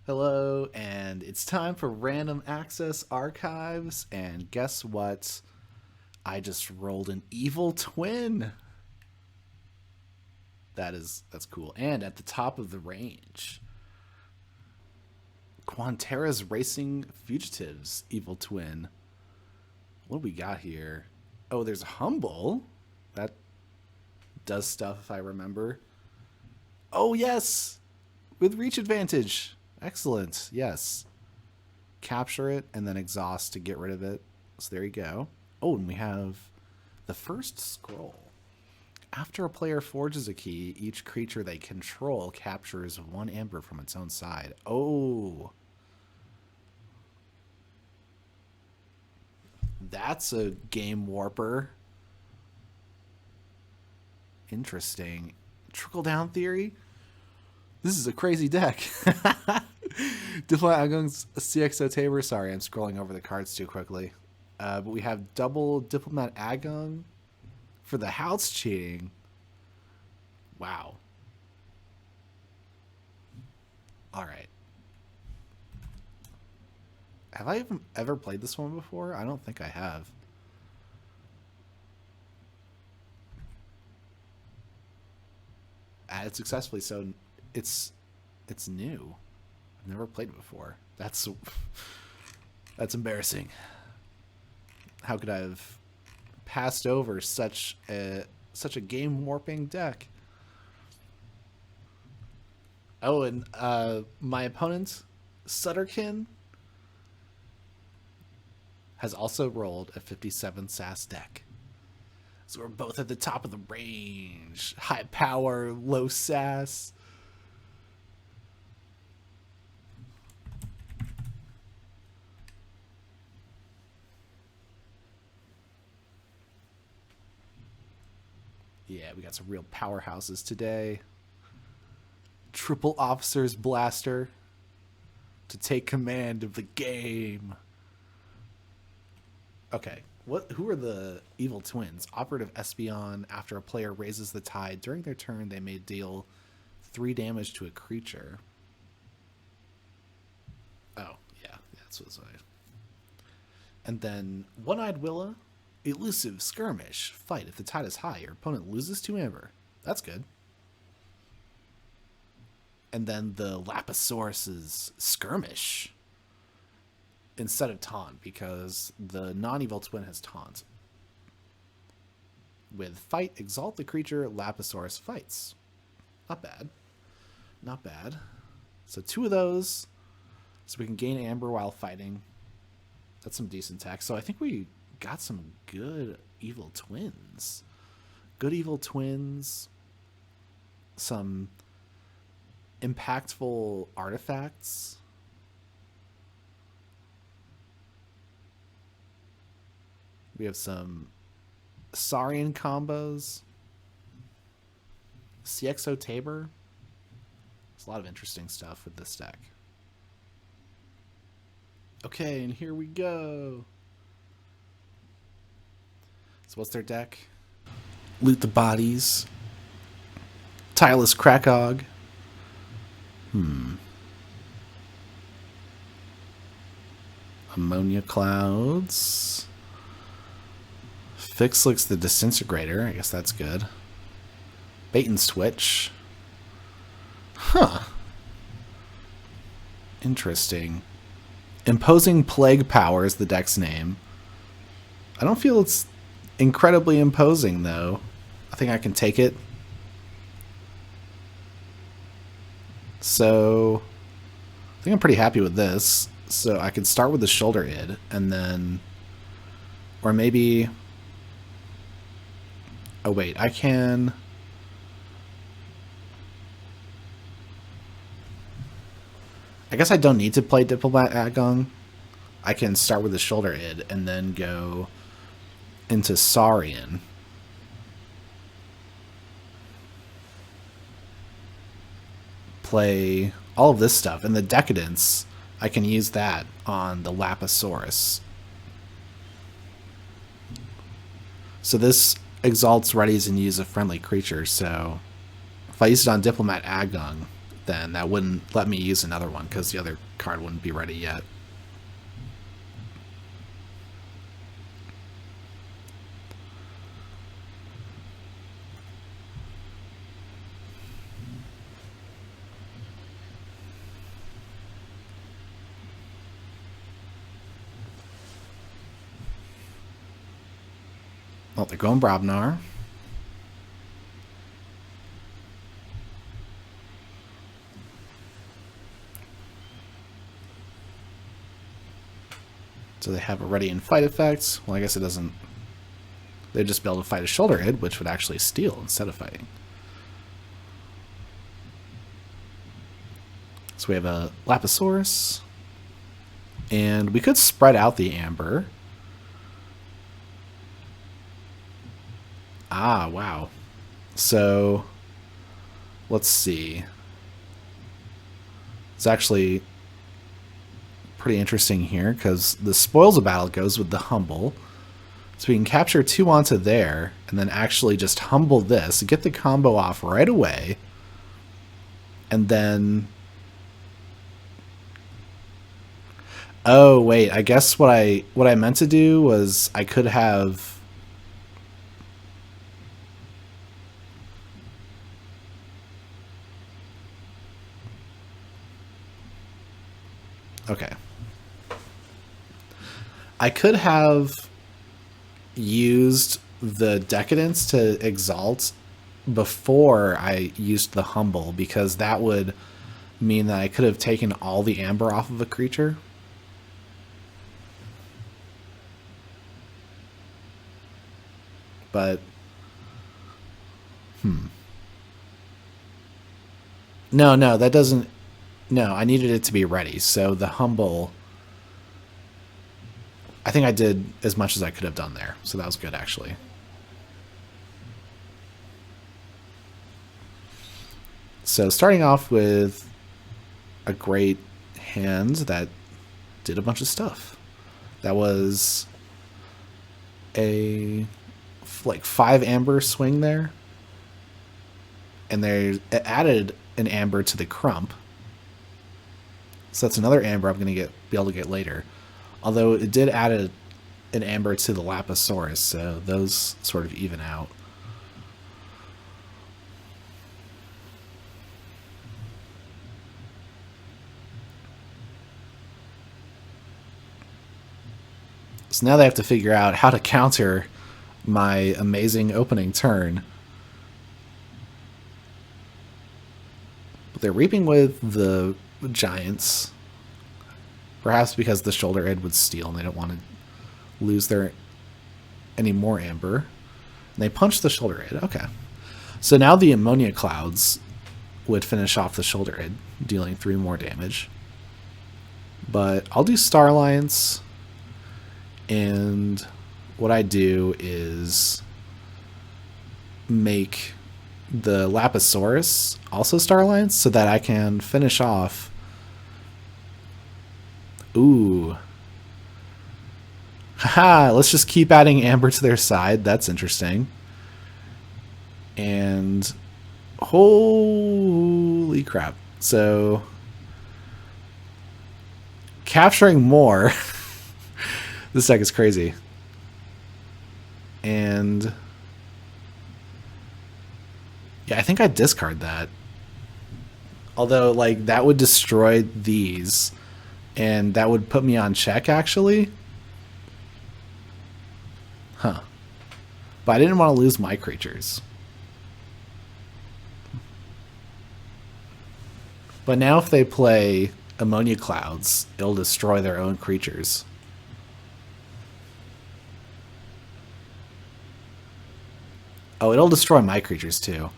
Hello, and it's time for Random Access Archives, and guess what? I just rolled an evil twin. That's cool. And at the top of the range, Quantera's Racing Fugitives evil twin. What do we got here? Oh, there's Humble. That does stuff if I remember. Oh, yes! With reach advantage. Excellent. Yes. Capture it and then exhaust to get rid of it. So there you go. Oh, and we have the first scroll. After a player forges a key, each creature they control captures one amber from its own side. Oh. That's a game warper. Interesting. Trickle down theory? This is a crazy deck. Diplomat Agung's CXO Tabor. Sorry, I'm scrolling over the cards too quickly. But we have double Diplomat Agung for the house cheating. Wow. All right. Have I even ever played this one before? I don't think I have. Added successfully, so it's new. I've never played it before. That's embarrassing. How could I have passed over such a game warping deck? Oh, and my opponent, Sutterkin, has also rolled a 57 SAS deck. So we're both at the top of the range. High power, low SAS. Yeah, we got some real powerhouses today. Triple Officer's Blaster to take command of the game. Okay, who are the evil twins? Operative Espeon. After a player raises the tide during their turn, they may deal 3 damage to a creature. Oh, yeah, that's what I. And then One-Eyed Willa. Elusive Skirmish. Fight. If the tide is high, your opponent loses 2 amber. That's good. And then the Lapisaurus's Skirmish instead of taunt, because the non-evil twin has taunt. With fight, exalt the creature, Lapisaurus fights. Not bad. Not bad. So 2 of those, so we can gain amber while fighting. That's some decent tech. So I think we got some good evil twins. Good evil twins. Some impactful artifacts. We have some Saurian combos. CXO Tabor. There's a lot of interesting stuff with this deck. Okay, and here we go. So what's their deck? Loot the Bodies. Tireless Krakog. Ammonia Clouds. Fixlix the Disintegrator. I guess that's good. Bait and Switch. Huh. Interesting. Imposing Plague Power is the deck's name. I don't feel it's incredibly imposing, though. I think I can take it. So, I think I'm pretty happy with this. So I could start with the Shoulder Id, and then... Or maybe... Oh, wait, I can... I guess I don't need to play Diplomat Agung. I can start with the Shoulder Id and then go into Saurian. Play all of this stuff. And the Decadence, I can use that on the Lapisaurus. So this exalts, readies, and use a friendly creature. So if I use it on Diplomat Agung, then that wouldn't let me use another one because the other card wouldn't be ready yet. Well, they're going Brobnar. So they have a ready and fight effect. Well, I guess it doesn't. They'd just be able to fight a shoulder id, which would actually steal instead of fighting. So we have a Lapisaurus. And we could spread out the amber. Ah, wow. So, let's see. It's actually pretty interesting here because the spoils of battle goes with the humble. So we can capture 2 onto there and then actually just humble this, get the combo off right away, and then... Oh, wait, I guess what I meant to do was I could have... Okay. I could have used the Decadence to Exalt before I used the Humble, because that would mean that I could have taken all the amber off of a creature. But, No, that doesn't... No, I needed it to be ready, so the Humble... I think I did as much as I could have done there, so that was good, actually. So starting off with a great hand that did a bunch of stuff. That was a like 5 amber swing there, and it added an amber to the Crump. So that's another amber I'm going to be able to get later. Although it did add an amber to the Lapisaurus, so those sort of even out. So now they have to figure out how to counter my amazing opening turn. But they're reaping with the Giants. Perhaps because the shoulder id would steal and they don't want to lose any more amber. And they punch the shoulder id. Okay. So now the ammonia clouds would finish off the shoulder id, dealing 3 more damage. But I'll do Star Alliance, and what I do is make the Lapisaurus also Star Alliance so that I can finish off. Ooh. Haha, let's just keep adding amber to their side. That's interesting. And holy crap. So capturing more. This deck is crazy. And yeah, I think I discard that. Although, like, that would destroy these. And that would put me on check, actually. Huh. But I didn't want to lose my creatures. But now if they play Ammonia Clouds, it'll destroy their own creatures. Oh, it'll destroy my creatures, too.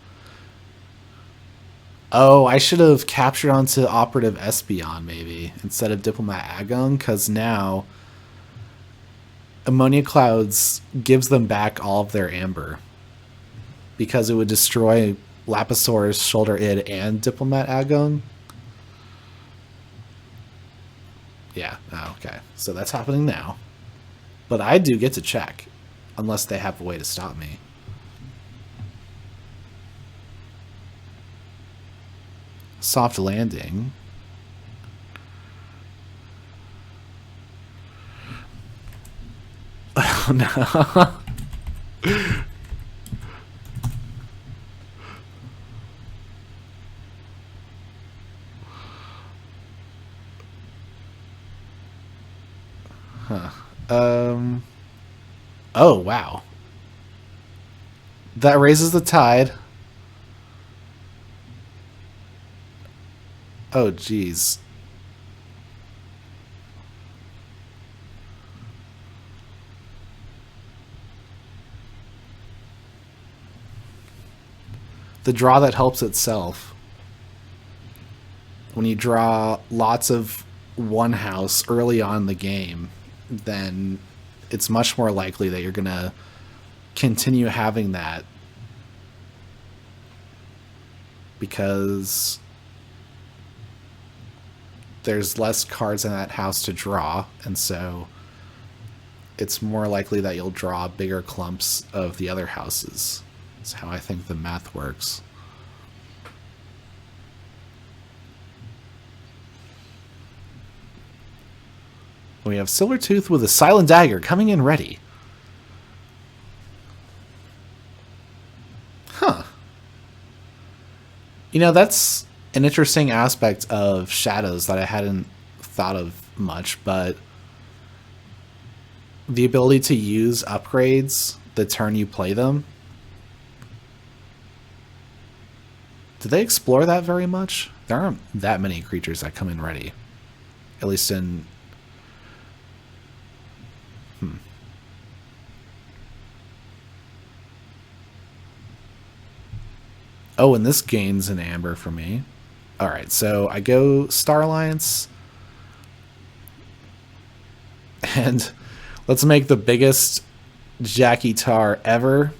Oh, I should have captured onto Operative Espeon, maybe, instead of Diplomat Agung, because now Ammonia Clouds gives them back all of their amber. Because it would destroy Lapisaurus, Shoulder Id, and Diplomat Agung. Yeah, oh, okay. So that's happening now. But I do get to check, unless they have a way to stop me. Soft landing. Oh no. Huh. Oh, wow. That raises the tide. Oh, geez. The draw that helps itself. When you draw lots of one house early on in the game, then it's much more likely that you're going to continue having that, because there's less cards in that house to draw, and so it's more likely that you'll draw bigger clumps of the other houses. That's how I think the math works. We have Silvertooth with a Silent Dagger coming in ready. Huh. You know, that's an interesting aspect of Shadows that I hadn't thought of much, but the ability to use upgrades the turn you play them. Do they explore that very much? There aren't that many creatures that come in ready. At least in... Oh, and this gains an amber for me. Alright, so I go Star Alliance. And let's make the biggest Jackie Tar ever.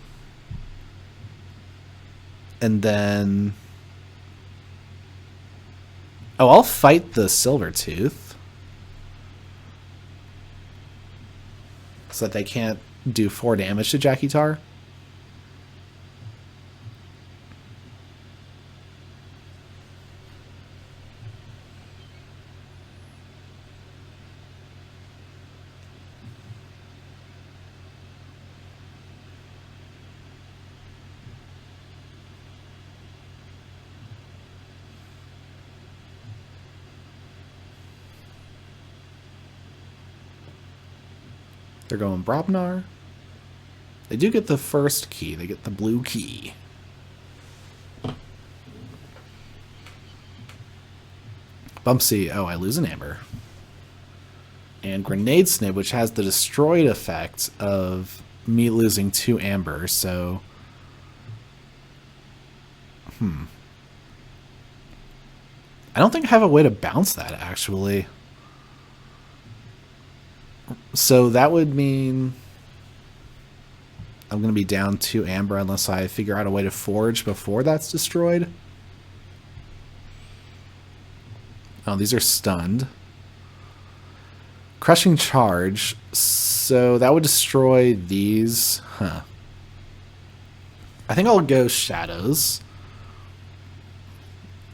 And then... Oh, I'll fight the Silvertooth. So that they can't do 4 damage to Jackie Tar. They're going Brobnar. They do get the first key. They get the blue key. Bumpsy. Oh, I lose an amber. And Grenade Snip, which has the destroyed effect of me losing 2 amber, so... I don't think I have a way to bounce that, actually. So that would mean I'm going to be down 2 amber unless I figure out a way to forge before that's destroyed. Oh, these are stunned. Crushing Charge. So that would destroy these. Huh. I think I'll go Shadows.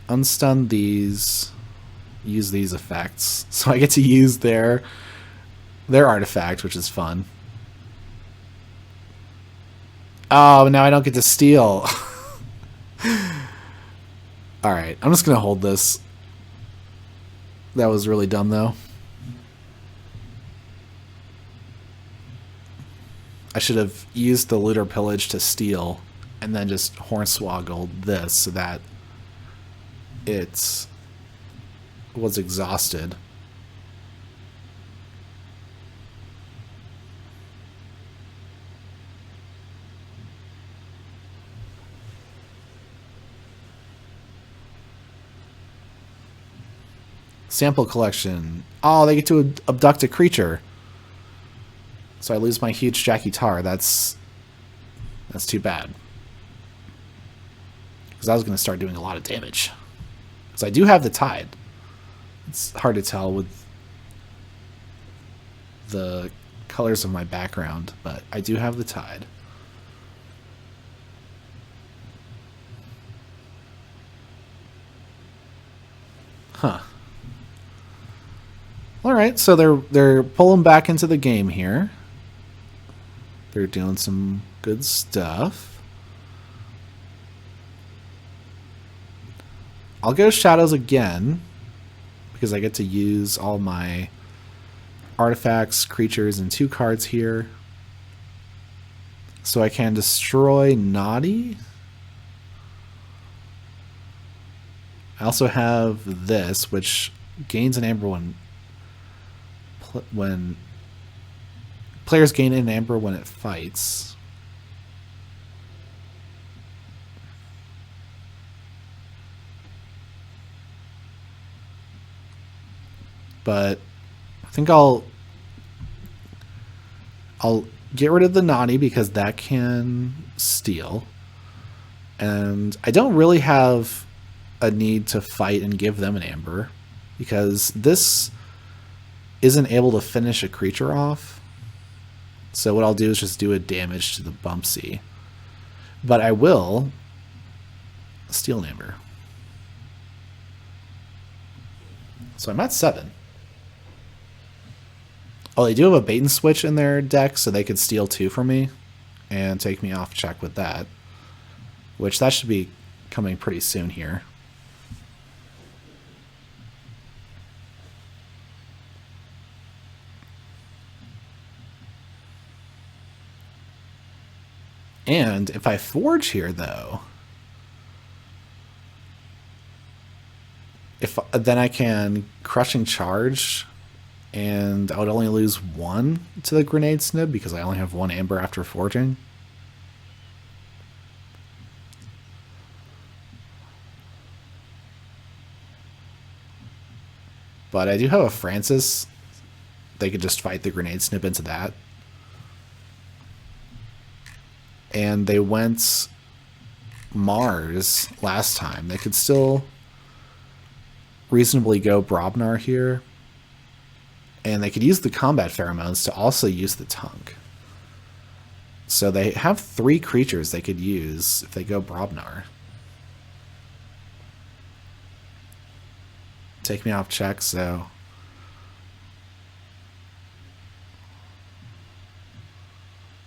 Unstun these. Use these effects. So I get to use their artifact, which is fun. Oh, now I don't get to steal. Alright, I'm just going to hold this. That was really dumb, though. I should have used the Looter Pillage to steal, and then just Hornswoggled this so that it was exhausted. Sample collection. Oh, they get to abduct a creature. So I lose my huge Jackie Tar. That's too bad. Because I was going to start doing a lot of damage. Because I do have the Tide. It's hard to tell with the colors of my background, but I do have the Tide. All right, so they're pulling back into the game here. They're doing some good stuff. I'll go Shadows again because I get to use all my artifacts, creatures, and 2 cards here. So I can destroy Naughty. I also have this, which gains an amber when players gain an amber when it fights. But I think I'll get rid of the Naughty because that can steal. And I don't really have a need to fight and give them an amber because this isn't able to finish a creature off. So what I'll do is just do a damage to the Bumpsy. But I will steal an amber. So I'm at 7. Oh, they do have a bait and switch in their deck, so they could steal 2 from me and take me off check with that. Which that should be coming pretty soon here. And if I forge here, though, then I can Crushing Charge, and I would only lose 1 to the Grenade Snib because I only have 1 amber after forging. But I do have a Francis. They could just fight the Grenade Snip into that. And they went Mars last time. They could still reasonably go Brobnar here. And they could use the combat pheromones to also use the Tunk. So they have 3 creatures they could use if they go Brobnar. Take me off check, so...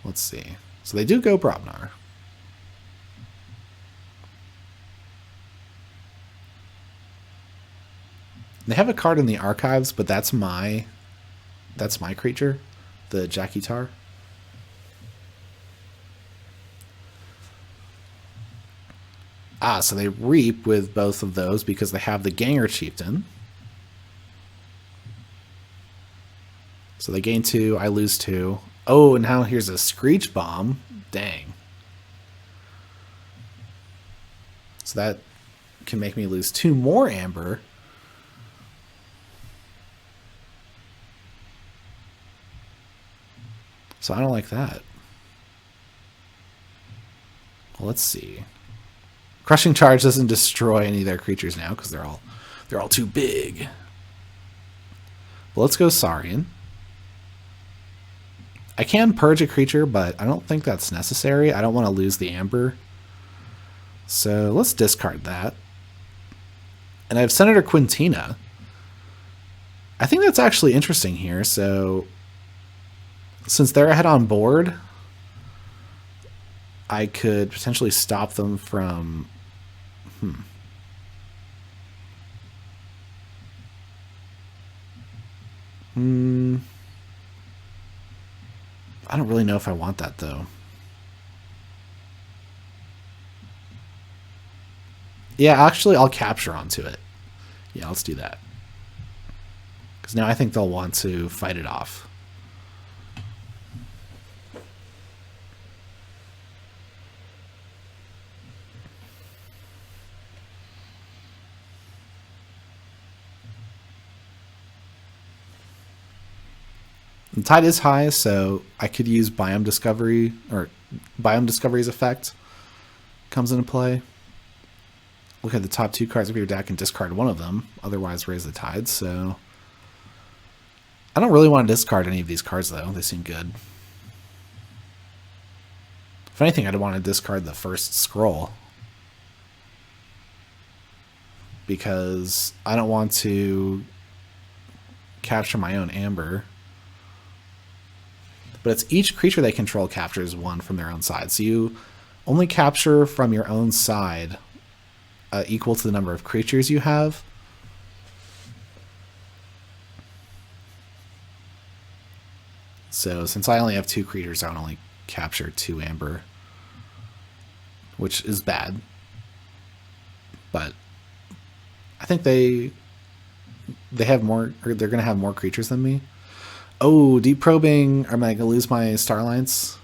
Let's see. So they do go Brobnar. They have a card in the archives, but that's my creature, the Jackie-Tar. Ah, so they reap with both of those because they have the Ganger Chieftain. So they gain 2, I lose 2. Oh, and now here's a Screech Bomb. Dang. So that can make me lose 2 more amber. So I don't like that. Well, let's see. Crushing Charge doesn't destroy any of their creatures now because they're all too big. Well, let's go Saurian. I can purge a creature, but I don't think that's necessary. I don't want to lose the amber. So let's discard that. And I have Senator Quintina. I think that's actually interesting here. So since they're ahead on board, I could potentially stop them from... I don't really know if I want that, though. Yeah, actually, I'll capture onto it. Yeah, let's do that. Because now I think they'll want to fight it off. The tide is high, so I could use Biome Discovery, or Biome Discovery's effect comes into play. Look at the top 2 cards of your deck and discard one of them, otherwise raise the tide, so... I don't really want to discard any of these cards, though. They seem good. If anything, I'd want to discard the first scroll. Because I don't want to capture my own amber. But it's each creature they control captures one from their own side. So you only capture from your own side equal to the number of creatures you have. So since I only have 2 creatures, I can only capture 2 amber, which is bad. But I think they have more, or they're going to have more creatures than me. Oh, deep probing. Am I going to lose my Starlights?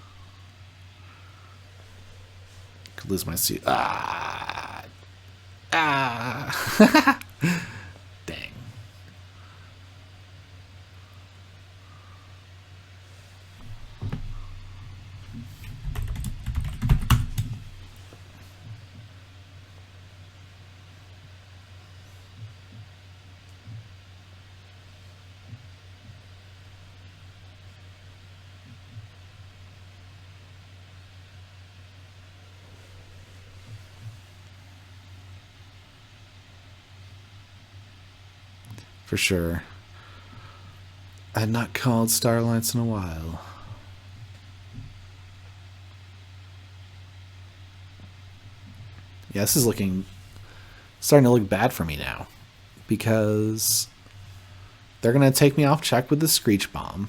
Could lose my suit. Ah. Dang. For sure. I had not called Starlights in a while. Yeah, this is starting to look bad for me now. Because they're going to take me off check with the Screech Bomb.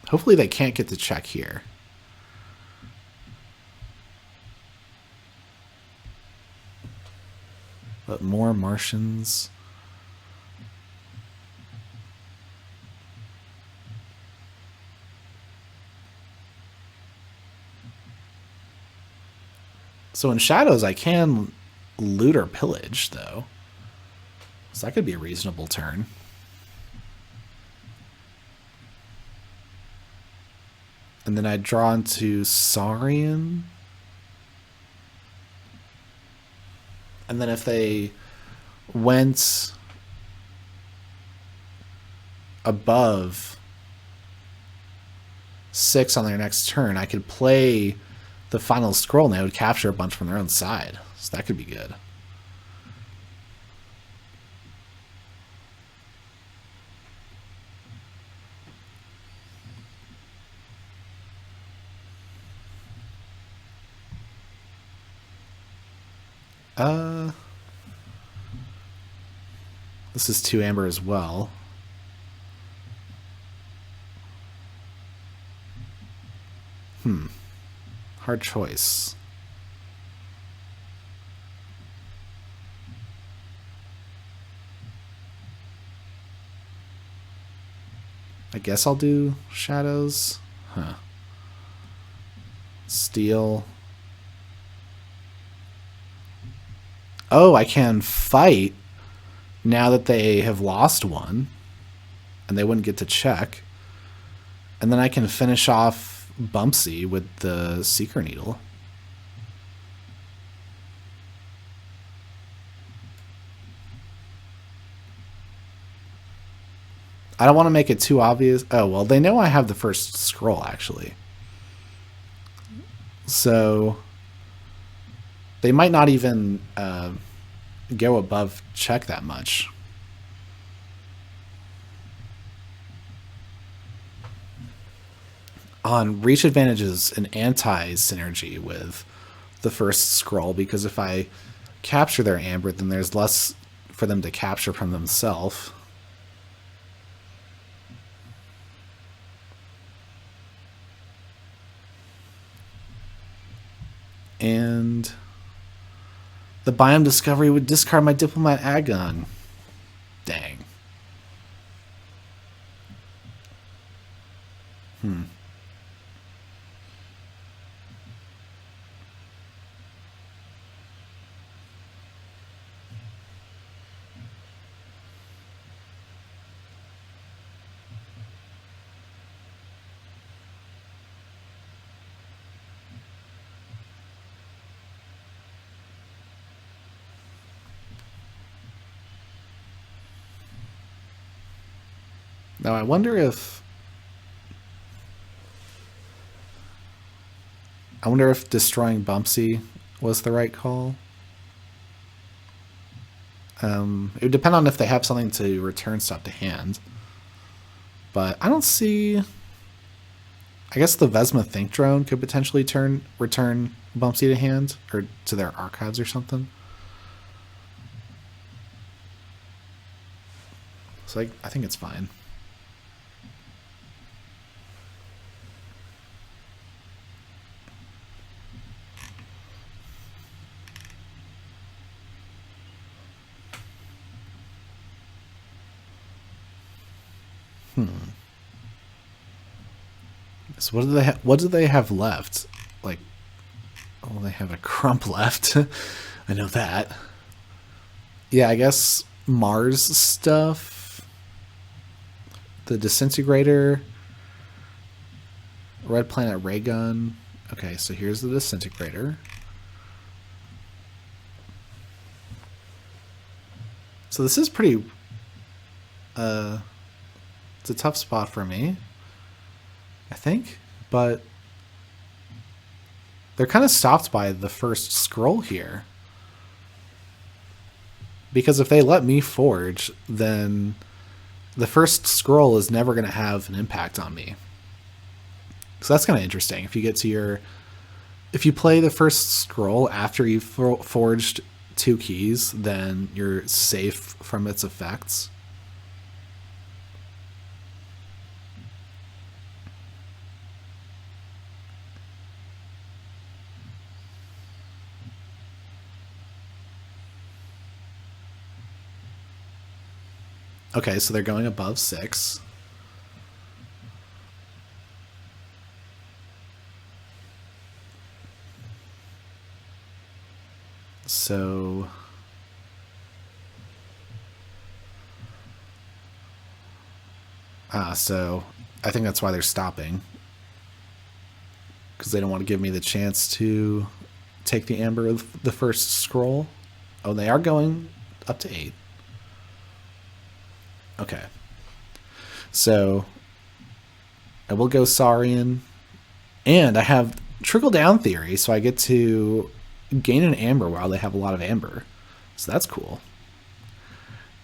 Hopefully they can't get the check here. But more Martians. So in Shadows, I can loot or pillage, though. So that could be a reasonable turn. And then I'd draw into Saurian. And then if they went above 6 on their next turn, I could play the final scroll and they would capture a bunch from their own side. So that could be good. This is 2 amber as well. Hard choice. I guess I'll do Shadows. Huh. Steel. Oh, I can fight now that they have lost one. And they wouldn't get to check. And then I can finish off Bumpsy with the Seeker Needle. I don't want to make it too obvious. Oh, well, they know I have the first scroll, actually. So they might not even go above check that much. On reach advantages, an anti-synergy with the first scroll, because if I capture their amber, then there's less for them to capture from themselves. And the biome discovery would discard my Diplomat Agon. Dang. Now I wonder if destroying Bumpsy was the right call. It would depend on if they have something to return stuff to hand. But I don't see... I guess the Vesma Think drone could potentially return Bumpsy to hand, or to their archives or something. So I think it's fine. So what do they have left? Like, oh, they have a Crump left. I know that. Yeah, I guess Mars stuff. The Disintegrator. Red Planet Ray Gun. Okay, so here's the Disintegrator. So this is pretty... it's a tough spot for me, I think, but they're kind of stopped by the first scroll here. Because if they let me forge, then the first scroll is never going to have an impact on me. So that's kind of interesting. If you get to if you play the first scroll after you've forged 2 keys, then you're safe from its effects. Okay, so they're going above 6. So so I think that's why they're stopping, because they don't want to give me the chance to take the amber of the first scroll. Oh, they are going up to 8. Okay. So I will go Saurian, and I have trickle down theory, so I get to gain an amber while they have a lot of amber. So that's cool.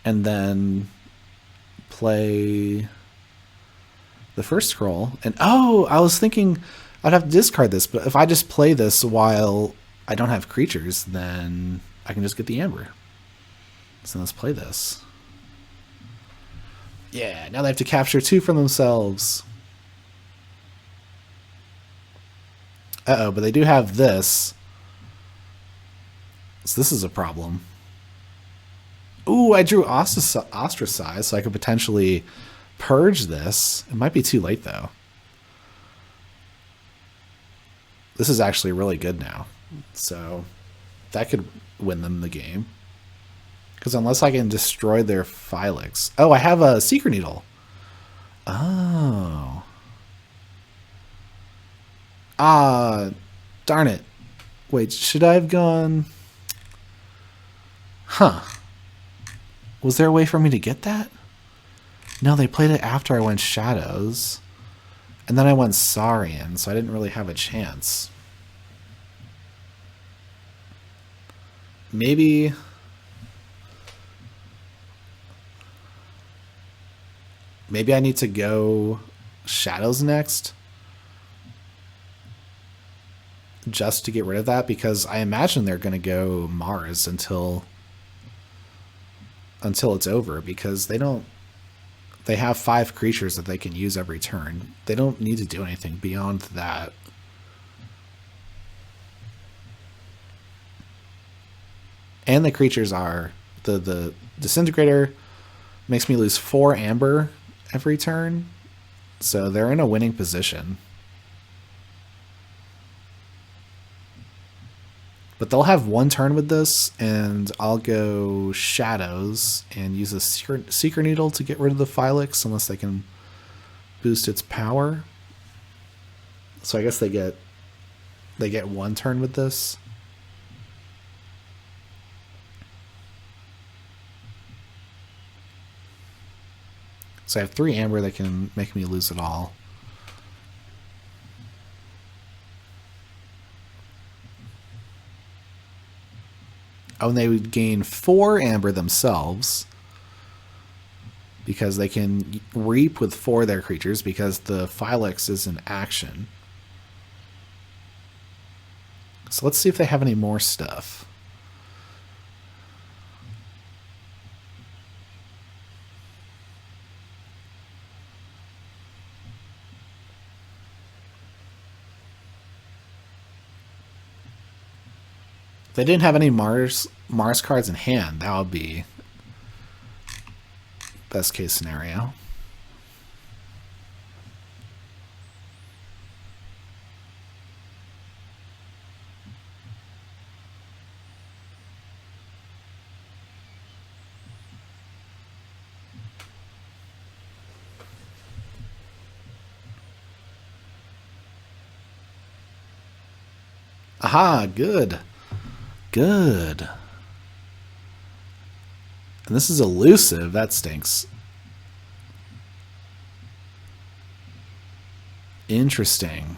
And then play the first scroll. And oh, I was thinking I'd have to discard this, but if I just play this while I don't have creatures, then I can just get the amber. So let's play this. Yeah, now they have to capture 2 from themselves. Uh-oh, but they do have this. So this is a problem. Ooh, I drew Ostracize, so I could potentially purge this. It might be too late, though. This is actually really good now. So that could win them the game. Because unless I can destroy their Phylix. Oh, I have a Secret Needle. Oh. Darn it. Wait, should I have gone... Huh. Was there a way for me to get that? No, they played it after I went Shadows. And then I went Saurian, so I didn't really have a chance. Maybe... Maybe I need to go Shadows next. Just to get rid of that, because I imagine they're going to go Mars until it's over, because they have 5 creatures that they can use every turn. They don't need to do anything beyond that. And the creatures are the Disintegrator makes me lose 4 amber every turn, so they're in a winning position. But they'll have 1 turn with this, and I'll go Shadows and use a Secret Needle to get rid of the Phylix, unless they can boost its power. So I guess they get 1 turn with this. So I have 3 amber that can make me lose it all. Oh, and they would gain 4 amber themselves because they can reap with 4 of their creatures because the Phylex is an action. So let's see if they have any more stuff. If they didn't have any Mars cards in hand, that would be best case scenario. Aha, good. Good. And this is elusive. That stinks. Interesting.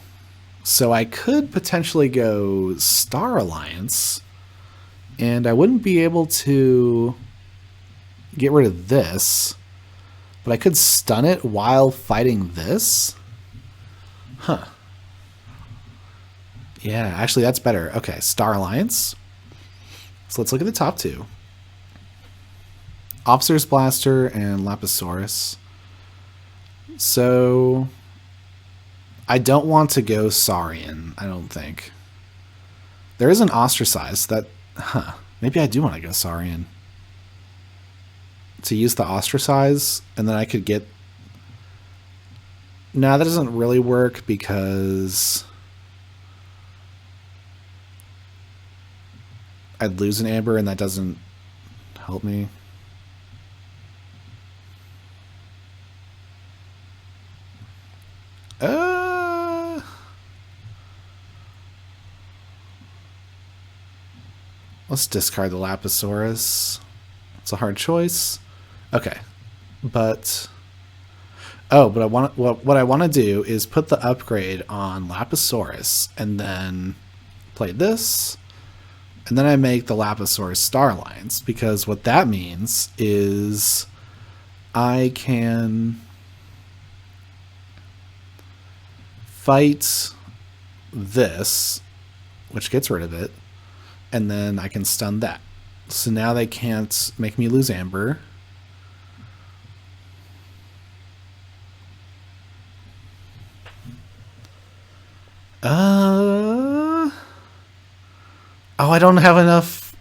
So I could potentially go Star Alliance, and I wouldn't be able to get rid of this, but I could stun it while fighting this? Huh. Yeah, actually that's better. Okay, Star Alliance. So let's look at the top 2. Officer's Blaster and Lapisaurus. So I don't want to go Saurian, I don't think. There is an Ostracize that... Huh. Maybe I do want to go Saurian. To use the Ostracize, and then I could get... No, that doesn't really work because... I'd lose an amber and that doesn't help me. Let's discard the Lapisaurus. It's a hard choice. Okay. But what I want to do is put the upgrade on Lapisaurus and then play this. And then I make the Lapisaurus Star Alliance, because what that means is I can fight this, which gets rid of it, and then I can stun that. So now they can't make me lose amber. Oh, I don't have enough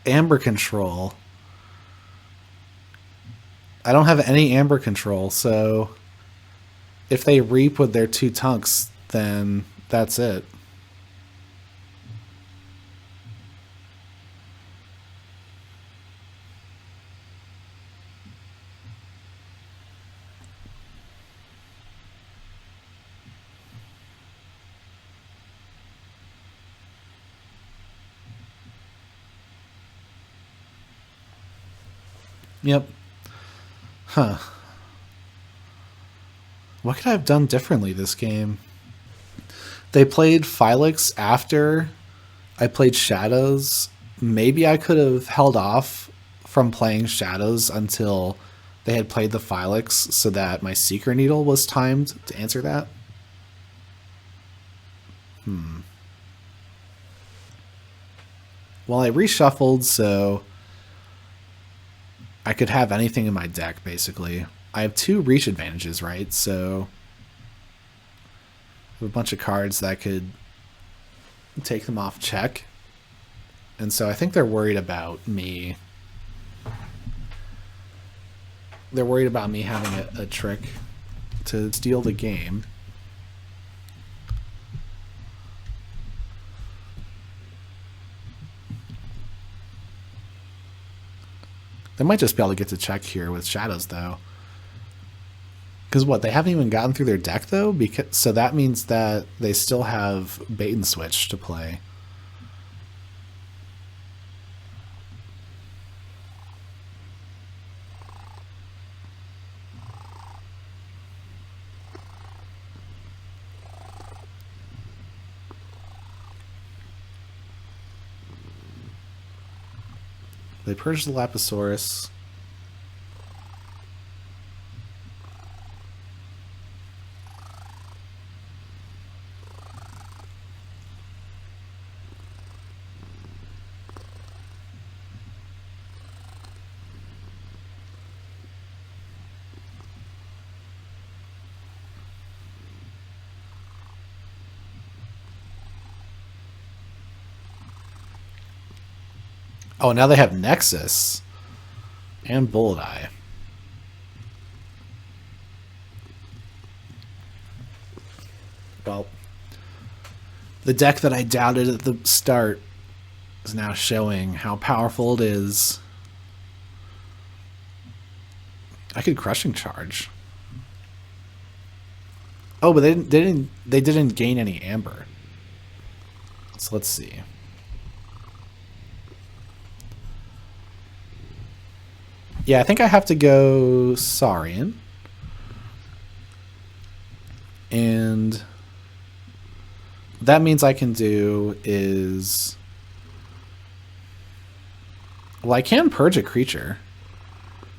amber control. I don't have any amber control, so if they reap with their 2 Tunks, then that's it. Yep. Huh. What could I have done differently this game? They played Phylex after I played Shadows. Maybe I could have held off from playing Shadows until they had played the Phylex so that my Seeker Needle was timed to answer that. Well, I reshuffled, so I could have anything in my deck, basically. I have 2 reach advantages, right? So I have a bunch of cards that could take them off check. And so I think they're worried about me. They're worried about me having a trick to steal the game. They might just be able to get to check here with Shadows, though. Because what, they haven't even gotten through their deck, though? So that means that they still have Bait and Switch to play. They purged the Lapisaurus. Oh, now they have Nexus and Bullseye. Well, the deck that I doubted at the start is now showing how powerful it is. I could Crushing Charge. Oh, but they didn't gain any amber. So let's see. Yeah, I think I have to go Saurian. And what that means I can do is... Well, I can purge a creature.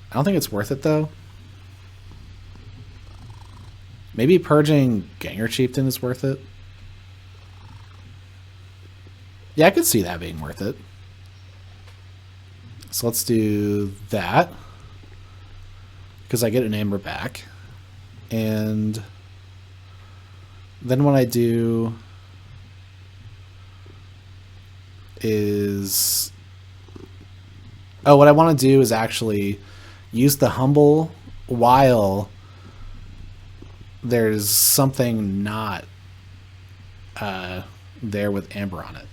I don't think it's worth it, though. Maybe purging Ganger Chieftain is worth it. Yeah, I could see that being worth it. So let's do that. Because I get an amber back. And then what I do is... Oh, what I want to do is actually use the Humble while there's something not there with amber on it.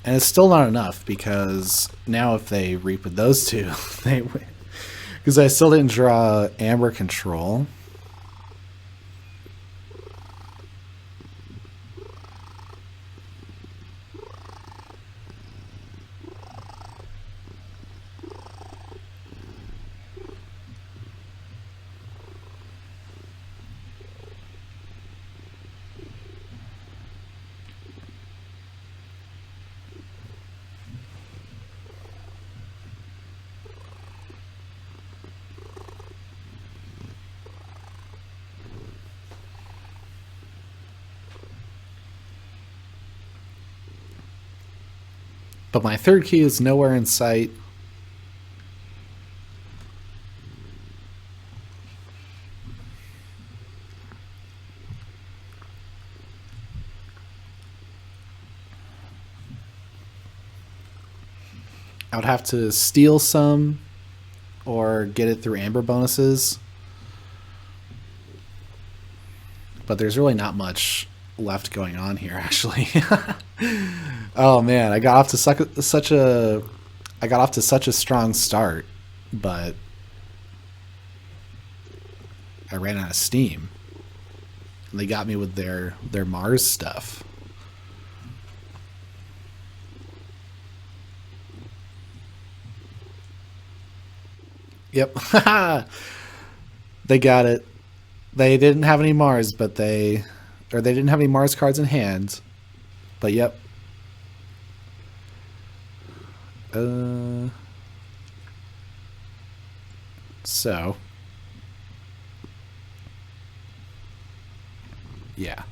And it's still not enough because now if they reap with those two, they win. Because I still didn't draw amber control. But my third key is nowhere in sight. I would have to steal some or get it through amber bonuses. But there's really not much left going on here, actually. Oh man, I got off to such a strong start, but I ran out of steam. And they got me with their Mars stuff. Yep. They got it. They didn't have any Mars, but they didn't have any Mars cards in hand. But yep. So. Yeah.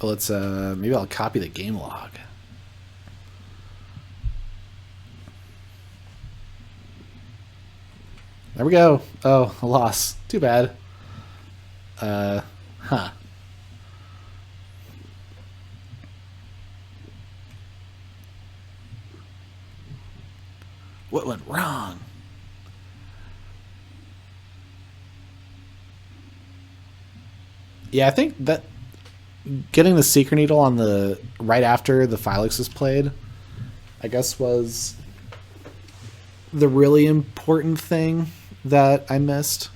Let's maybe I'll copy the game log. There we go. Oh, a loss. Too bad. Huh. What went wrong? Yeah, I think that getting the secret needle on the right after the Phylix is played, I guess, was the really important thing that I missed.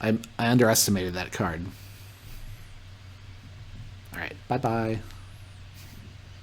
I underestimated that card. All right, bye-bye.